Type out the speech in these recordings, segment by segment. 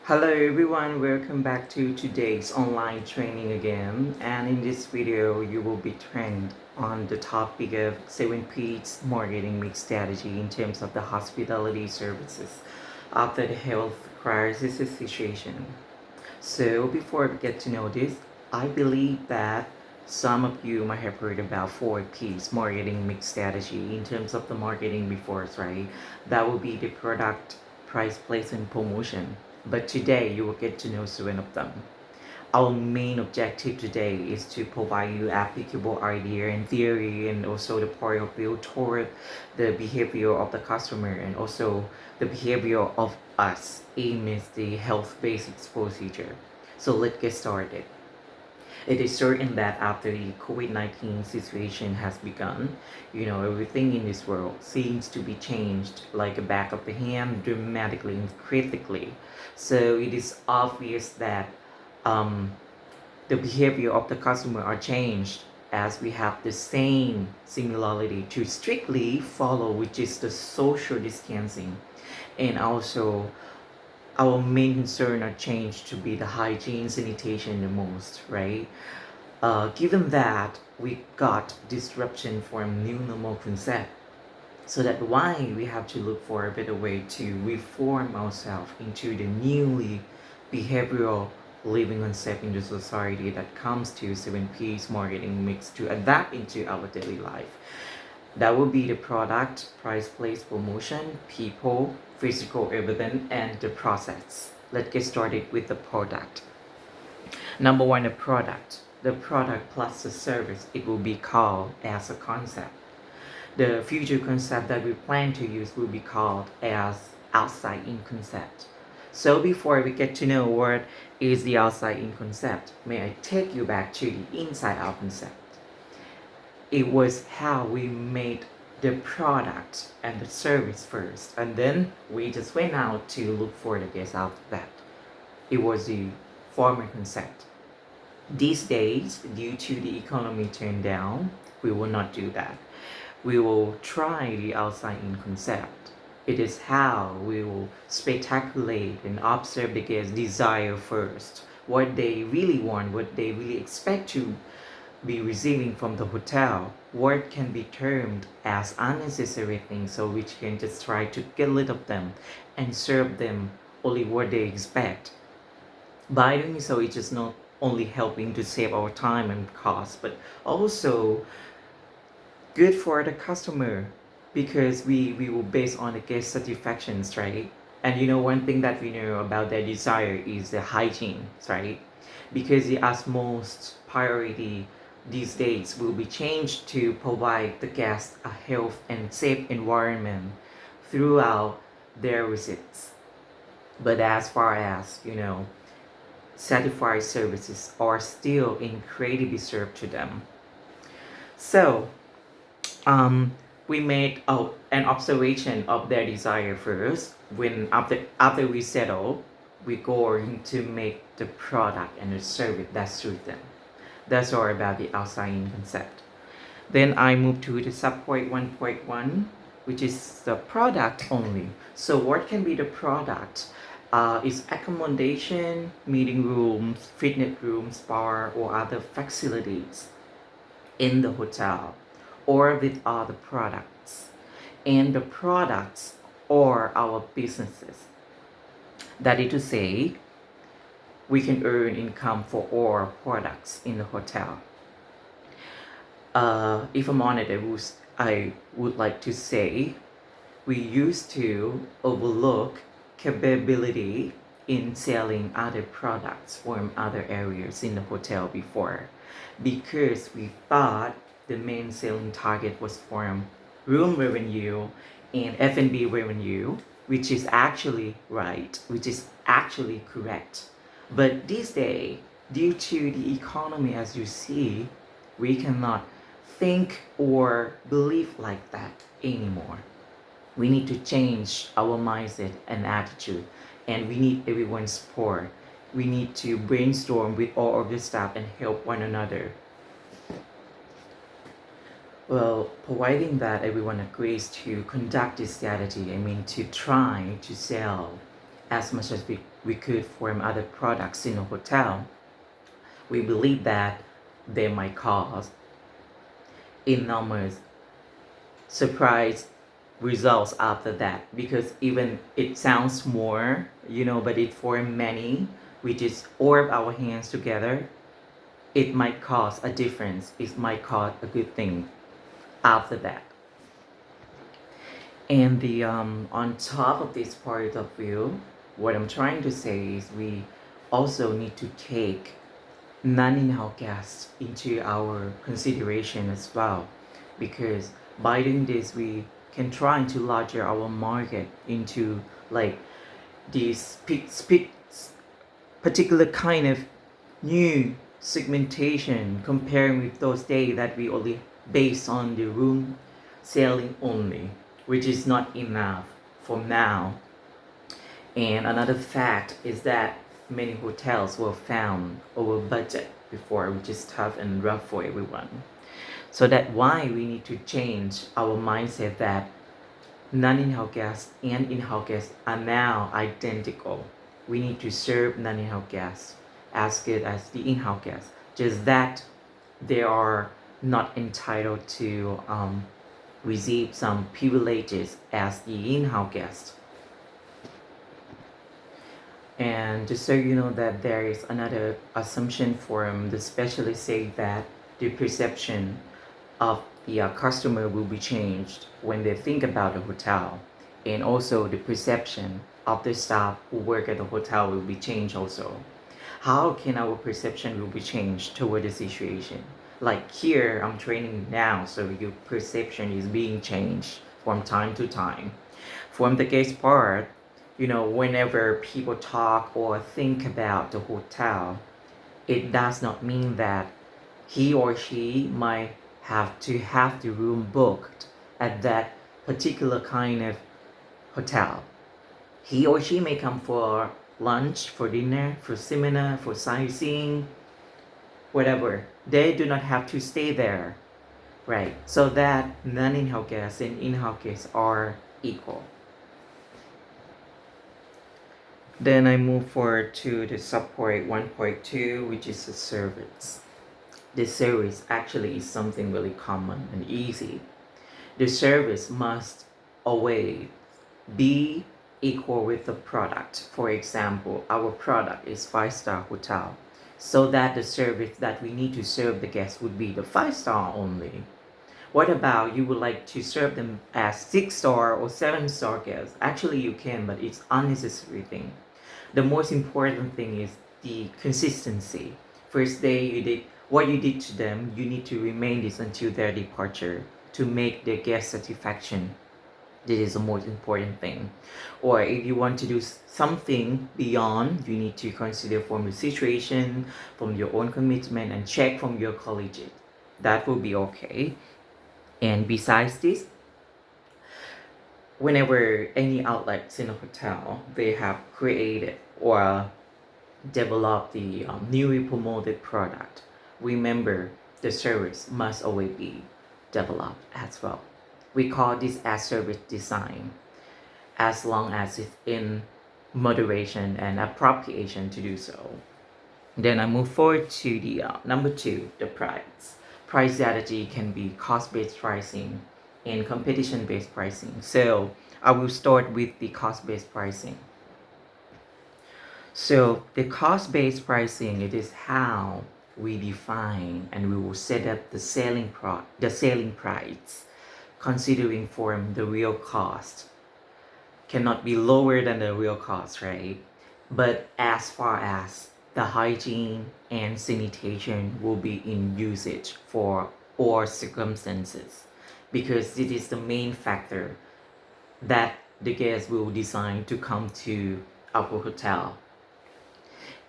Hello everyone, welcome back to today's online training again. And in this video, you will be trained on the topic of 7P's marketing mix strategy in terms of the hospitality services after the health crisis situation. So before we get to know this, I believe that some of you might have heard about 4P's marketing mix strategy in terms of the marketing before, right? That will be the product, price, place, and promotion. But today you will get to know seven of them. Our main objective today is to provide you applicable idea and theory and also the point of view toward the behavior of the customer and also the behavior of us amidst the health basics procedure. So let's get started. It is certain that after the COVID-19 situation has begun, everything in this world seems to be changed like a back of the hand dramatically and critically. So it is obvious that um, the behavior of the customer are changed as we have the same similarity to strictly follow, which is the social distancing, and also our main concern are changed to be the hygiene sanitation the most, right? Given that we got disruption from new normal concept, so that why we have to look for a better way to reform ourselves into the newly behavioral living concept in the society that comes to 7P's marketing mix to adapt into our daily life. That will be the product, price, place, promotion, people, physical evidence, and the process. Let's get started with the product. Number one, the product. The product plus the service, it will be called as a concept. The future concept that we plan to use will be called as outside in concept. So before we get to know what is the outside in concept, may I take you back to the inside out concept. It was how we made the product and the service first, and then we just went out to look for the guests after that. It was the former concept. These days, due to the economy turn down, we will not do that. We will try the outside in concept. It is how we will spectaculate and observe the guest's desire first, what they really want, what they really expect to be receiving from the hotel, what can be termed as unnecessary things, so which can just try to get rid of them and serve them only what they expect. By doing so, it's just not only helping to save our time and cost, but also good for the customer because we will base on the guest satisfactions, right? And one thing that we know about their desire is the hygiene, right? Because the utmost priority these days will be changed to provide the guests a health and safe environment throughout their visits. But as far as certified services are still incredibly served to them. So um, we made an observation of their desire first. When after we settle, we going to make the product and the service that suit them. That's all about the outside in concept. Then I move to the subpoint 1.1, which is the product only. So what can be the product? Is accommodation, meeting rooms, fitness rooms, spa, or other facilities in the hotel or with other products. And the products are our businesses. That is to say, we can earn income for our products in the hotel. If I'm on it, I would like to say we used to overlook capability in selling other products from other areas in the hotel before because we thought the main selling target was from room revenue and F&B revenue, which is actually right, which is actually correct. But these days, due to the economy as you see, we cannot think or believe like that anymore. We need to change our mindset and attitude, and we need everyone's support. We need to brainstorm with all of the staff and help one another. Well, providing that everyone agrees to conduct this strategy, to try to sell as much as we could from other products in a hotel, we believe that they might cause enormous surprise results after that, because even it sounds more, but it for many, we just orb our hands together, it might cause a difference, it might cause a good thing after that. And the on top of this point of view, what I'm trying to say is we also need to take non-in-house guests into our consideration as well, because by doing this we can try to larger our market into like this particular kind of new segmentation, comparing with those days that we only based on the room selling only, which is not enough for now. And another fact is that many hotels were found over budget before, which is tough and rough for everyone. So that's why we need to change our mindset that non-in-house guests and in-house guests are now identical. We need to serve non-in-house guests as good as the in-house guests, just that they are not entitled to receive some privileges as the in-house guests. And just so you know that there is another assumption from the specialists say that the perception of the customer will be changed when they think about the hotel, and also the perception of the staff who work at the hotel will be changed also. How can our perception will be changed toward the situation? Like here, I'm training now, so your perception is being changed from time to time. From the guest part, whenever people talk or think about the hotel, it does not mean that he or she might have to have the room booked at that particular kind of hotel. He or she may come for lunch, for dinner, for seminar, for sightseeing, whatever. They do not have to stay there, right? So that non-in-house guests and in-house guests are equal. Then I move forward to the subpoint 1.2, which is the service. The service actually is something really common and easy. The service must always be equal with the product. For example, our product is 5-star hotel, so that the service that we need to serve the guests would be the 5-star only. What about you would like to serve them as 6-star or 7-star guests? Actually you can, but it's unnecessary thing. The most important thing is the consistency. First day you did what you did to them, you need to remain this until their departure to make their guest satisfaction. This is the most important thing. Or if you want to do something beyond, you need to consider from the situation, from your own commitment, and check from your colleague. That will be okay. And besides this, whenever any outlets in a hotel, they have created or developed the newly promoted product, remember the service must always be developed as well. We call this as service design, as long as it's in moderation and appropriation to do so. Then I move forward to the number 2, the price. Price strategy can be cost-based pricing and competition-based pricing. So I will start with the cost-based pricing. So the cost-based pricing, it is how we define and we will set up the selling price, considering from the real cost. Cannot be lower than the real cost, right? But as far as the hygiene and sanitation will be in usage for all circumstances, because it is the main factor that the guests will decide to come to our hotel.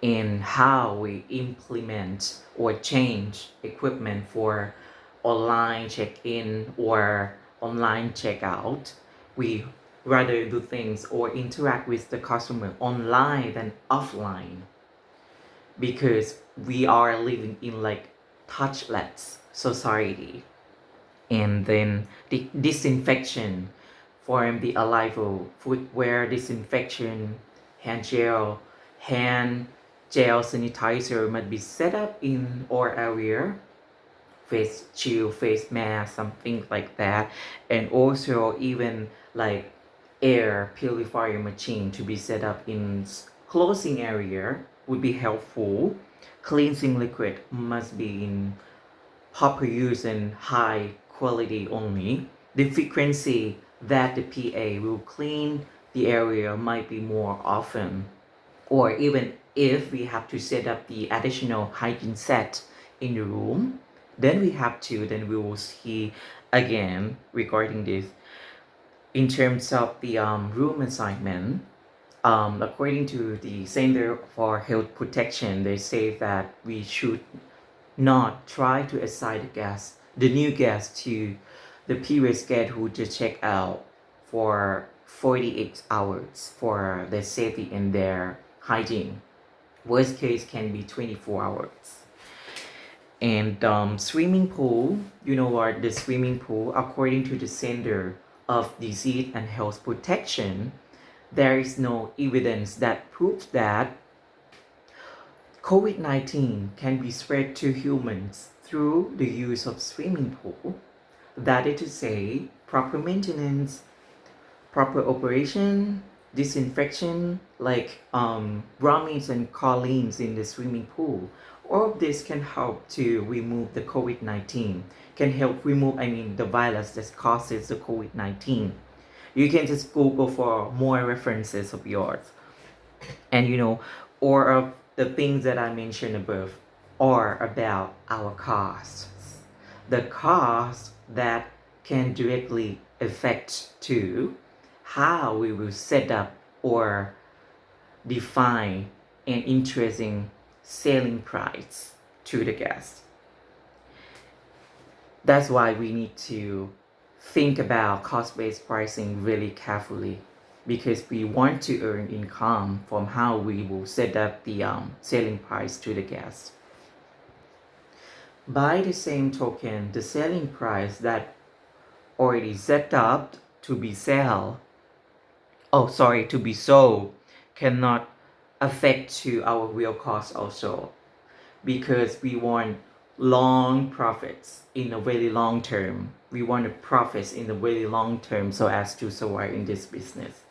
And how we implement or change equipment for online check-in or online checkout, we rather do things or interact with the customer online than offline, because we are living in like touchless society. And then the disinfection from the arrival, footwear disinfection, hand gel, hand gel sanitizer must be set up in our area, face shield, face mask, something like that, and also even like air purifier machine to be set up in closing area would be helpful. Cleansing liquid must be in proper use and high quality only. The frequency that the PA will clean the area might be more often, or even if we have to set up the additional hygiene set in the room, then we will see again regarding this. In terms of the room assignment, according to the Center for Health Protection, they say that we should not try to assign the new guest to the previous guest who just checked out for 48 hours for their safety and their hygiene. Worst case can be 24 hours. And swimming pool, you know what, the swimming pool, according to the Center of Disease and Health Protection, there is no evidence that proves that COVID-19 can be spread to humans through the use of swimming pool. That is to say, proper maintenance, proper operation, disinfection, like bromines and chlorines in the swimming pool. All of this can help to remove the COVID-19, can help remove, the virus that causes the COVID-19. You can just Google for more references of yours. And or of the things that I mentioned above are about our costs. The cost that can directly affect to how we will set up or define an interesting selling price to the guest. That's why we need to think about cost-based pricing really carefully, because we want to earn income from how we will set up the selling price to the guest. By the same token, the selling price that already set up to be sold cannot affect to our real cost also, because we want long profits in a very long term. We want profits in a very long term so as to survive in this business.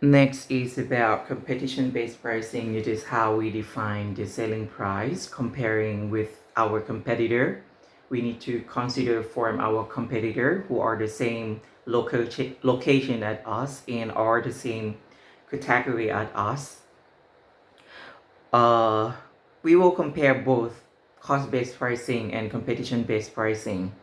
Next is about competition-based pricing. It is how we define the selling price comparing with our competitor. We need to consider from our competitor who are the same location at us and are the same category at us. We will compare both cost-based pricing and competition-based pricing,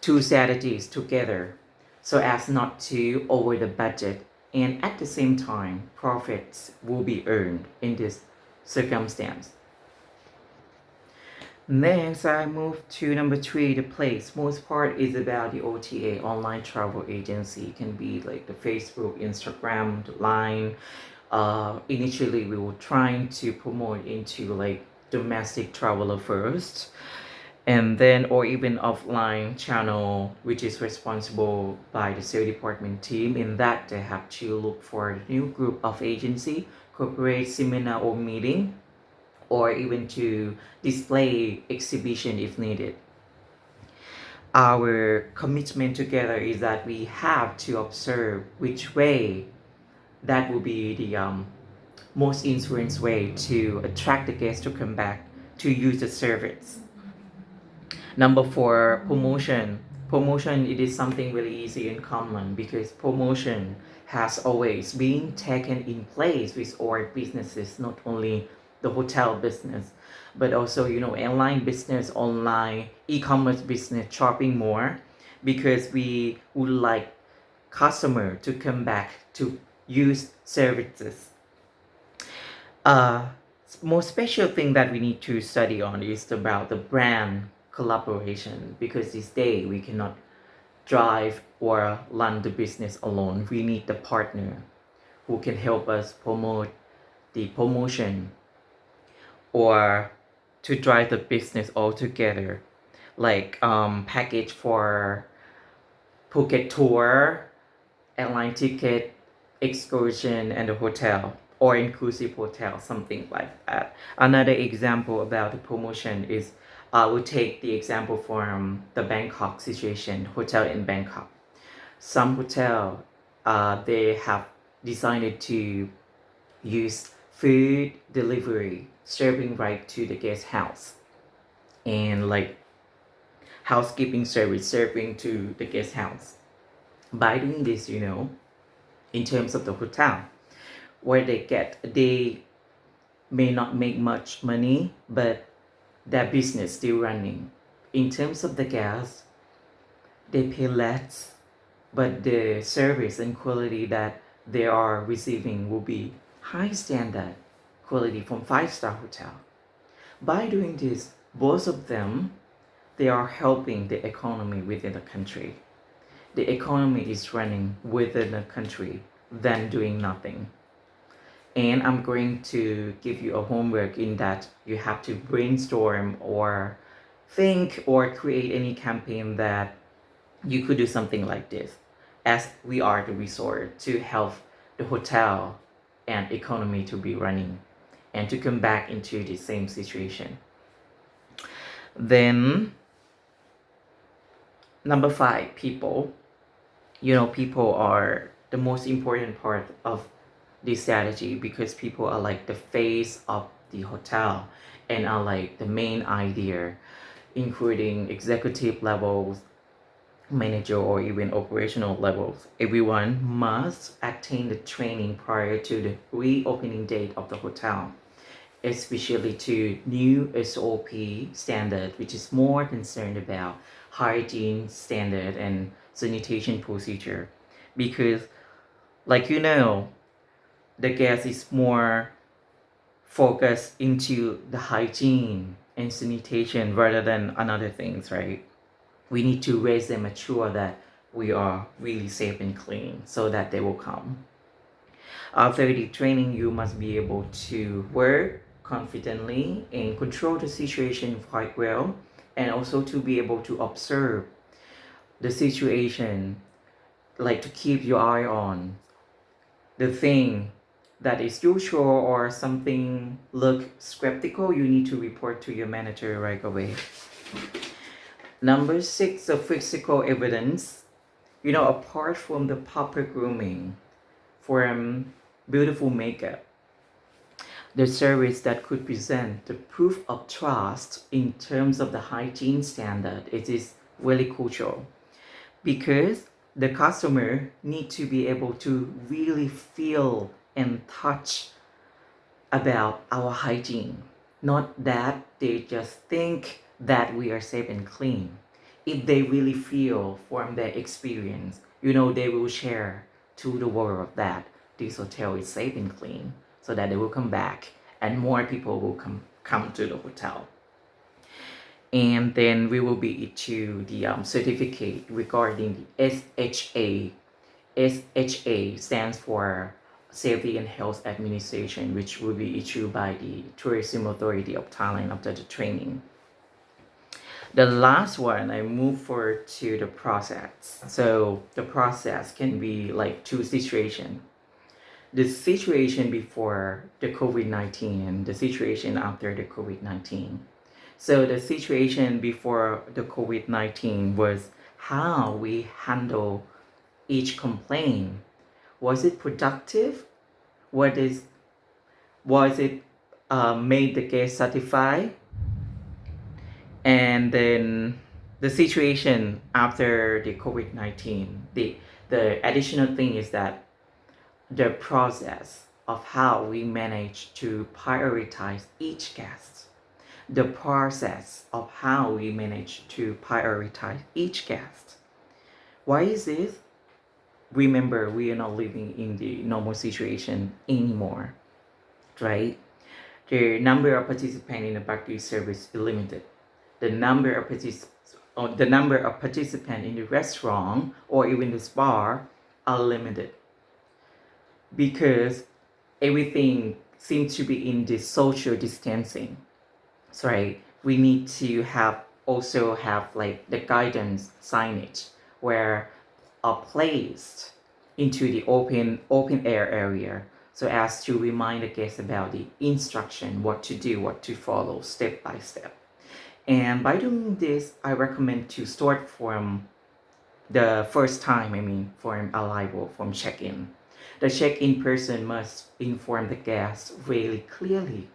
two strategies together, so as not to over the budget, and at the same time profits will be earned in this circumstance. Next, I move to number 3, the place. Most part is about the OTA, online travel agency. It can be like the Facebook, Instagram, the Line. Initially we were trying to promote into like domestic traveler first, and then or even offline channel, which is responsible by the sales department team. In that, they have to look for a new group of agency, corporate seminar or meeting, or even to display exhibition if needed. Our commitment together is that we have to observe which way that will be the most influence way to attract the guests to come back to use the service. Number 4, promotion. Promotion, it is something really easy and common because promotion has always been taken in place with our businesses, not only the hotel business, but also, airline business, online, e-commerce business, shopping more, because we would like customer to come back to use services. Most special thing that we need to study on is about the brand collaboration, because this day we cannot drive or run the business alone. We need the partner who can help us promote the promotion or to drive the business all together, like package for Phuket tour, airline ticket, excursion and a hotel or inclusive hotel, something like that. Another example about the promotion is I will take the example from the Bangkok situation, hotel in Bangkok. Some hotel, they have decided to use food delivery serving right to the guest house, and like housekeeping service serving to the guest house. By doing this, in terms of the hotel, where they may not make much money, but their business still running. In terms of the guests, they pay less, but the service and quality that they are receiving will be high standard quality from five-star hotel. By doing this, both of them, they are helping the economy within the country. The economy is running within the country than doing nothing. And I'm going to give you a homework in that you have to brainstorm or think or create any campaign that you could do something like this, as we are the resort to help the hotel and economy to be running and to come back into the same situation. Then number 5, people. People are the most important part of this strategy, because people are like the face of the hotel and are like the main idea, including executive levels, manager, or even operational levels. Everyone must attain the training prior to the reopening date of the hotel, especially to new SOP standard, which is more concerned about hygiene standard and sanitation procedure. Because like the guest is more focused into the hygiene and sanitation rather than another things, right? We need to raise them, mature that we are really safe and clean so that they will come. After the training, you must be able to work confidently and control the situation quite well, and also to be able to observe the situation, like to keep your eye on the thing that is usual or something look skeptical. You need to report to your manager right away. Number 6, the physical evidence. Apart from the proper grooming, from beautiful makeup, the service that could present the proof of trust in terms of the hygiene standard, it is really crucial, because the customer need to be able to really feel and touch about our hygiene, not that they just think that we are safe and clean. If they really feel from their experience, they will share to the world that this hotel is safe and clean, so that they will come back and more people will come to the hotel. And then we will be issued the certificate regarding the SHA. SHA stands for Safety and Health Administration, which will be issued by the Tourism Authority of Thailand after the training. The last one, I move forward to the process. So the process can be like 2 situations. The situation before the COVID-19 and the situation after the COVID-19. So the situation before the COVID-19 was how we handle each complaint. Was it productive? Was it made the guest satisfied? And then the situation after the COVID-19, the additional thing is that the process of how we manage to prioritize each guest. The process of how we manage to prioritize each guest. Why is this? Remember, we are not living in the normal situation anymore, right? The number of participants in the bhakti service is limited. The number of participants in the restaurant or even the spa are limited, because everything seems to be in the social distancing. So right, we need to have like the guidance signage where are placed into the open air area so as to remind the guests about the instruction, what to do, what to follow step by step. And by doing this, I recommend to start from the first time, from arrival, from check-in. The check-in person must inform the guest really clearly,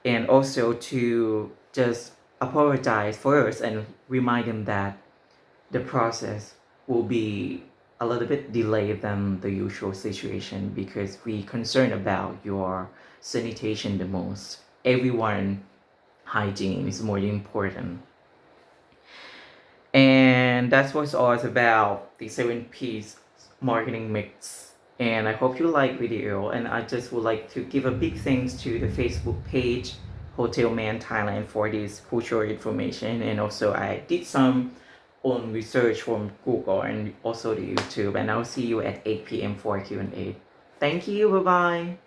and also to just apologize first and remind them that the process will be a little bit delayed than the usual situation because we concern about your sanitation the most. Everyone hygiene is more important. And that's what's all about the 7 piece marketing mix. And I hope you like video. And I just would like to give a big thanks to the Facebook page Hotel Man Thailand for this crucial information. And also I did some own research from Google and also the YouTube. And I'll see you at 8 p.m. for Q&A. Thank you. Bye bye.